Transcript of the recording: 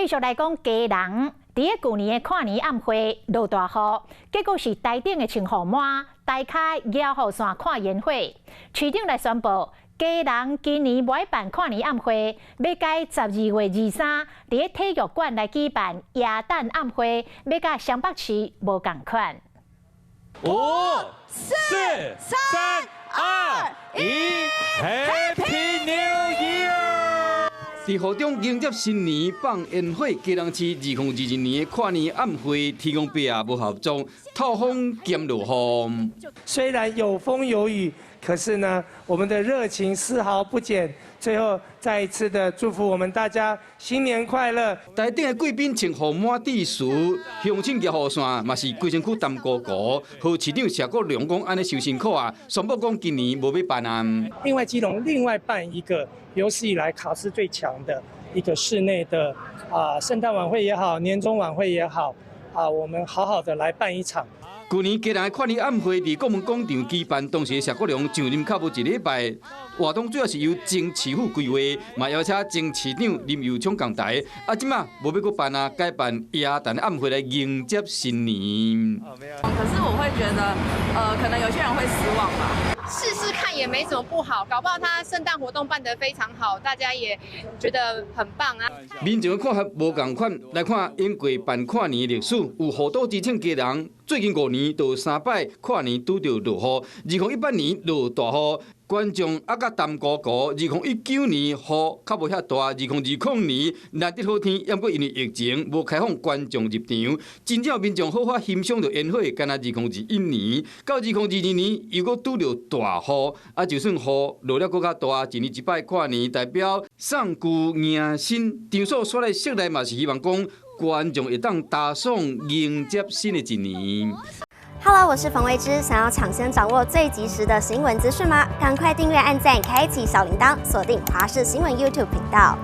继续来讲家人，伫个旧年的跨年暗会落大雨，结果是台顶的清雨满，台开野雨线看烟火。市长来宣布，家人今年不爱办跨年暗会，要改12月23伫个体育馆来举办耶诞暗会，要甲湘北市无共款。5、4、3、2、1 ，Happy New Year！ 伫雨中迎接新年放烟火，家人市2022年的跨年暗会天公伯也无合作，透风兼落雨。虽然有风有雨，可是呢，我们的热情丝毫不减。最后再一次的祝福我们大家新年快乐！台顶的贵宾穿雨满地树，乡亲野雨线嘛是规身躯澹咕咕。和市长谢国良讲安尼受辛苦啊，宣布讲今年无要办啊。另外基隆另外办一个有史以来卡司最强的一个室内的圣诞晚会也好，年终晚会也好我们好好的来办一场。去年家人的跨年暗会伫国门广场举办，当时谢国良上任卡无一礼拜，活动主要是由前市府规划，嘛邀请前市长林佑昌共台。即马无要搁办啊，改办耶诞暗会来迎接新年。可是我会觉得，可能有些人会失望吧。试试看也没什么不好，搞不好他圣诞活动办得非常好，大家也觉得很棒啊。民众的看法无共款，来看英国办跨年的历史，有许多知青家人。最近5年就3摆跨年拄着落雨，2018年落大雨，观众还甲澹咕咕；2019年雨较无遐大，2020年难得好天，也过因为疫情无开放观众入场，真正民众好好欣赏着烟火，干那2021年到2022年又搁拄着大雨，就算雨落了搁较大，一年一摆跨年代表送旧迎新，场所刷来色来嘛是希望讲。观众会当打爽迎接新的一年。Hello， 我是冯维之，想要抢先掌握最及时的新闻资讯吗？赶快订阅、按赞、开启小铃铛，锁定华视新闻 YouTube 频道。